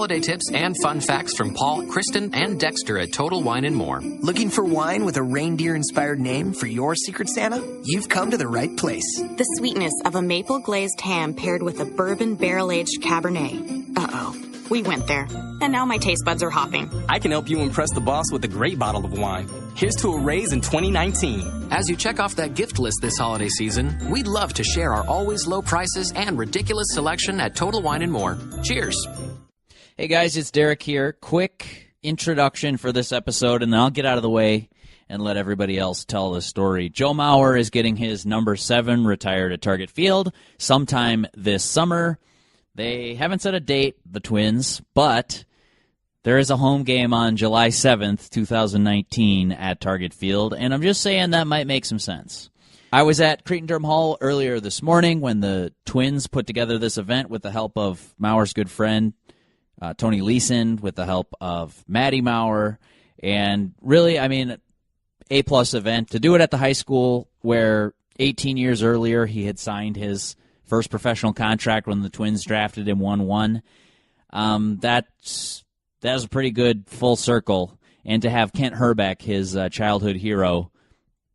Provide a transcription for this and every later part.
holiday tips and fun facts from Paul, Kristen, and Dexter at Total Wine & More. Looking for wine with a reindeer-inspired name for your Secret Santa? You've come to the right place. The sweetness of a maple-glazed ham paired with a bourbon barrel-aged Cabernet. Uh-oh. We went there, and now my taste buds are hopping. I can help you impress the boss with a great bottle of wine. Here's to a raise in 2019. As you check off that gift list this holiday season, we'd love to share our always low prices and ridiculous selection at Total Wine & More. Cheers. Hey guys, it's Derek here. Quick introduction for this episode, and then I'll get out of the way and let everybody else tell the story. Joe Mauer is getting his number 7 retired at Target Field sometime this summer. They haven't set a date, the Twins, but there is a home game on July 7th, 2019 at Target Field, and I'm just saying that might make some sense. I was at Cretin Derham Hall earlier this morning when the Twins put together this event with the help of Mauer's good friend, Tony Leeson, with the help of Maddie Mauer, and really, I mean, A-plus event. To do it at the high school where 18 years earlier he had signed his first professional contract when the Twins drafted him 1-1. That was a pretty good full circle. And to have Kent Hrbek, his childhood hero,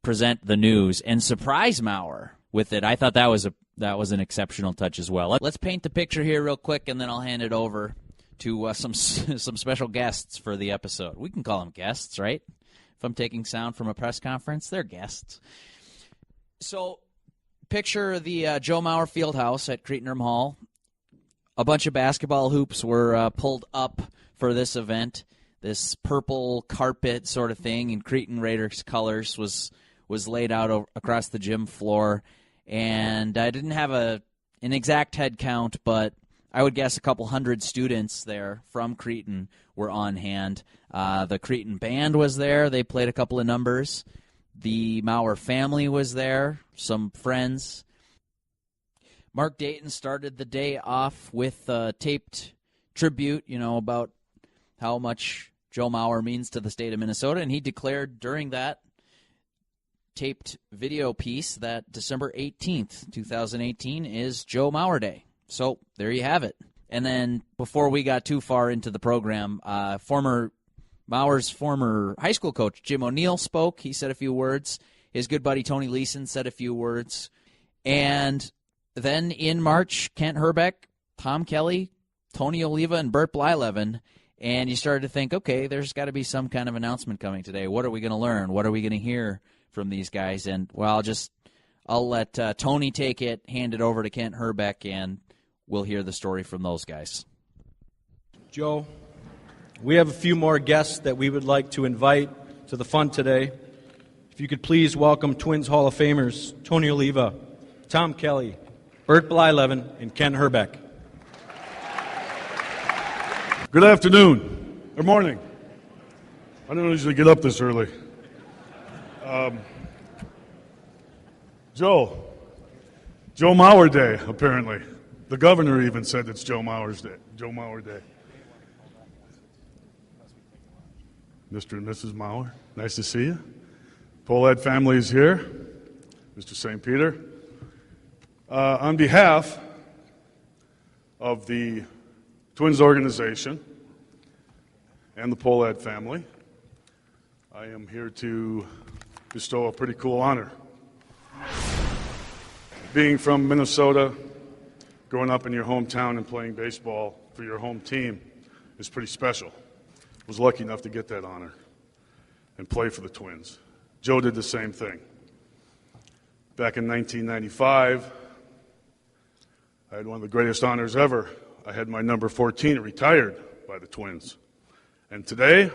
present the news and surprise Mauer with it, I thought that was an exceptional touch as well. Let's paint the picture here real quick, and then I'll hand it over to some special guests for the episode. We can call them guests, right? If I'm taking sound from a press conference, they're guests. So picture the Joe Mauer Fieldhouse at Cretin Derham Hall. A bunch of basketball hoops were pulled up for this event. This purple carpet sort of thing in Cretin Raiders colors was laid out across the gym floor. And I didn't have an exact head count, but I would guess a couple hundred students there from Cretin were on hand. The Cretin band was there. They played a couple of numbers. The Mauer family was there, some friends. Mark Dayton started the day off with a taped tribute, about how much Joe Mauer means to the state of Minnesota, and he declared during that taped video piece that December 18th, 2018 is Joe Mauer Day. So there you have it. And then before we got too far into the program, Mauer's former high school coach, Jim O'Neill, spoke. He said a few words. His good buddy, Tony Leeson, said a few words. And then in March, Kent Hrbek, Tom Kelly, Tony Oliva, and Bert Blyleven. And you started to think, okay, there's got to be some kind of announcement coming today. What are we going to learn? What are we going to hear from these guys? And, well, I'll let Tony take it, hand it over to Kent Hrbek, and we'll hear the story from those guys. Joe, we have a few more guests that we would like to invite to the fun today. If you could please welcome Twins Hall of Famers Tony Oliva, Tom Kelly, Bert Blyleven, and Ken Hrbek. Good afternoon, or morning. I don't usually get up this early. Joe Mauer Day, apparently. The governor even said it's Joe Mauer Day. Mr. and Mrs. Mauer, nice to see you. Pohlad family is here. Mr. St. Peter. On behalf of the Twins organization and the Pohlad family, I am here to bestow a pretty cool honor. Being from Minnesota, growing up in your hometown and playing baseball for your home team is pretty special. I was lucky enough to get that honor and play for the Twins. Joe did the same thing. Back in 1995, I had one of the greatest honors ever. I had my number 14 retired by the Twins. And today,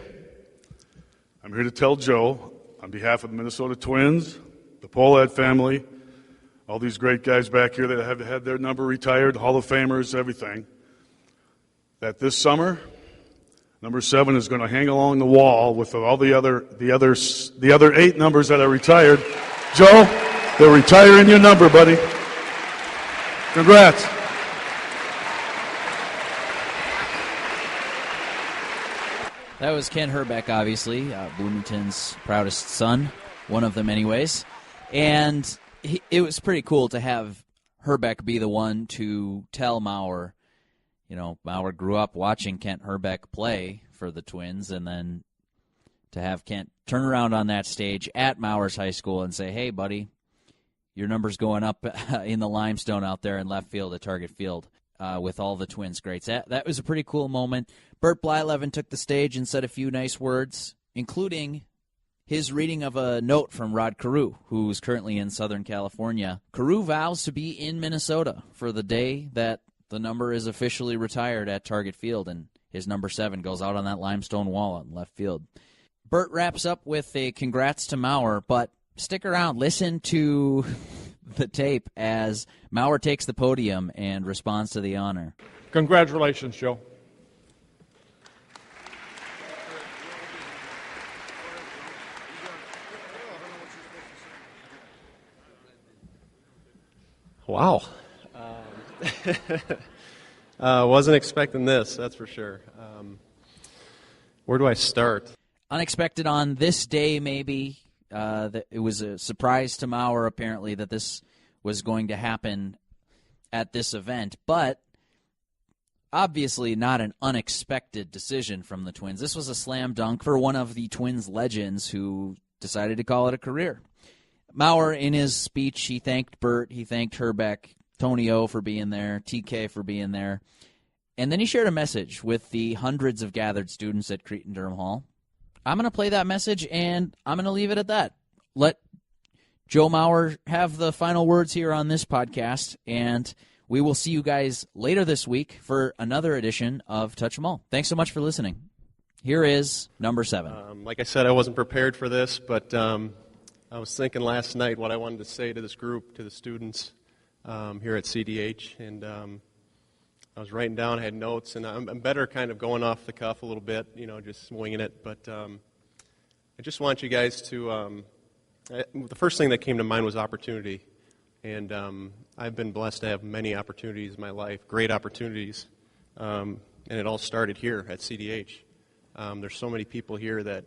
I'm here to tell Joe, on behalf of the Minnesota Twins, the Pohlad family, all these great guys back here that have had their number retired, Hall of Famers, everything, that this summer, number 7 is going to hang along the wall with all the other 8 numbers that are retired. Joe, they're retiring your number, buddy. Congrats. That was Ken Hrbek, obviously, Bloomington's proudest son, one of them anyways. And it was pretty cool to have Hrbek be the one to tell Mauer, Mauer grew up watching Kent Hrbek play for the Twins, and then to have Kent turn around on that stage at Mauer's high school and say, hey, buddy, your number's going up in the limestone out there in left field at Target Field with all the Twins greats. That was a pretty cool moment. Bert Blyleven took the stage and said a few nice words, including his reading of a note from Rod Carew, who's currently in Southern California. Carew vows to be in Minnesota for the day that the number is officially retired at Target Field, and his number 7 goes out on that limestone wall out in left field. Bert wraps up with a congrats to Mauer, but stick around. Listen to the tape as Mauer takes the podium and responds to the honor. Congratulations, Joe. Wow. Wasn't expecting this, that's for sure. Where do I start? Unexpected on this day, maybe. It was a surprise to Mauer, apparently, that this was going to happen at this event, but obviously not an unexpected decision from the Twins. This was a slam dunk for one of the Twins legends who decided to call it a career. Mauer, in his speech, he thanked Bert, he thanked Hrbek, Tony O for being there, TK for being there, and then he shared a message with the hundreds of gathered students at Cretin Derham Hall. I'm going to play that message, and I'm going to leave it at that. Let Joe Mauer have the final words here on this podcast, and we will see you guys later this week for another edition of Touch 'Em All. Thanks so much for listening. Here is number 7. Like I said, I wasn't prepared for this, but I was thinking last night what I wanted to say to this group, to the students here at CDH, and I was writing down, I had notes, and I'm better kind of going off the cuff a little bit, just winging it, but I just want you guys to, the first thing that came to mind was opportunity, and I've been blessed to have many opportunities in my life, great opportunities, and it all started here at CDH. There's so many people here that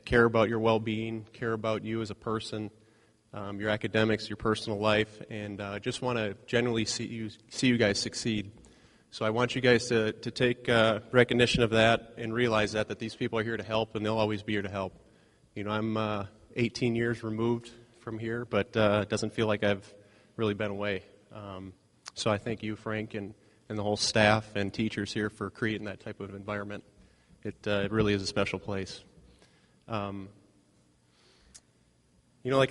care about your well-being, care about you as a person, your academics, your personal life, and just want to genuinely see you guys succeed. So I want you guys to take recognition of that and realize that these people are here to help, and they'll always be here to help. I'm 18 years removed from here, but it doesn't feel like I've really been away. So I thank you, Frank, and the whole staff and teachers here for creating that type of environment. It really is a special place. Like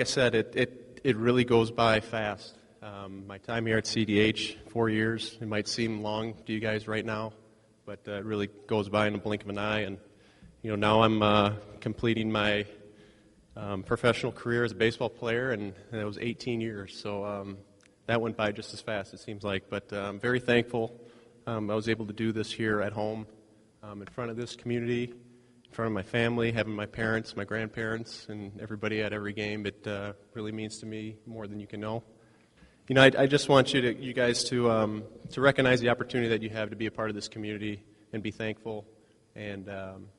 I said, it really goes by fast. My time here at CDH, 4 years, it might seem long to you guys right now, but it really goes by in the blink of an eye. And now I'm completing my professional career as a baseball player, and it was 18 years. So that went by just as fast, it seems like. But I'm very thankful I was able to do this here at home, in front of this community, in front of my family, having my parents, my grandparents, and everybody at every game. It really means to me more than you can know. I just want you guys to recognize the opportunity that you have to be a part of this community and be thankful, and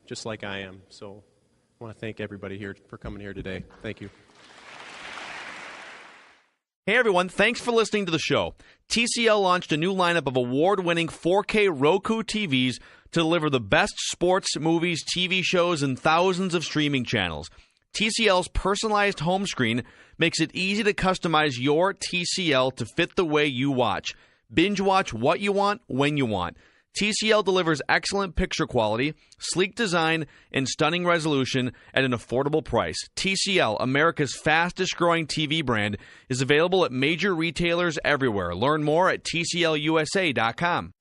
just like I am. So I want to thank everybody here for coming here today. Thank you. Hey everyone, thanks for listening to the show. TCL launched a new lineup of award-winning 4K Roku TVs to deliver the best sports, movies, TV shows, and thousands of streaming channels. TCL's personalized home screen makes it easy to customize your TCL to fit the way you watch. Binge watch what you want, when you want. TCL delivers excellent picture quality, sleek design, and stunning resolution at an affordable price. TCL, America's fastest-growing TV brand, is available at major retailers everywhere. Learn more at TCLUSA.com.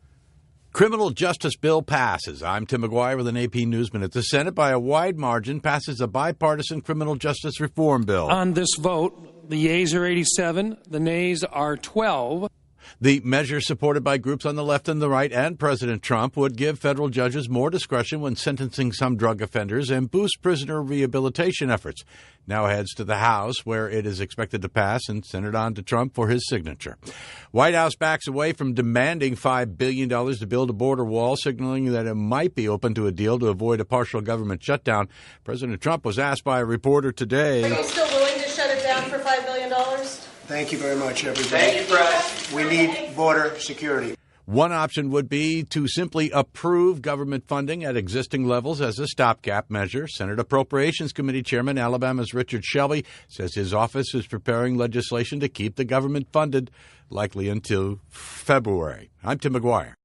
Criminal justice bill passes. I'm Tim McGuire with an AP News Minute. The Senate, by a wide margin, passes a bipartisan criminal justice reform bill. On this vote, the yeas are 87, the nays are 12. The measure, supported by groups on the left and the right and President Trump, would give federal judges more discretion when sentencing some drug offenders and boost prisoner rehabilitation efforts. Now heads to the House, where it is expected to pass and send it on to Trump for his signature. White House backs away from demanding $5 billion to build a border wall, signaling that it might be open to a deal to avoid a partial government shutdown. President Trump was asked by a reporter today. Are you still willing to shut it down for $5 billion? Thank you very much, everybody. Thank you, Brad. We need border security. One option would be to simply approve government funding at existing levels as a stopgap measure. Senate Appropriations Committee Chairman Alabama's Richard Shelby says his office is preparing legislation to keep the government funded, likely until February. I'm Tim McGuire.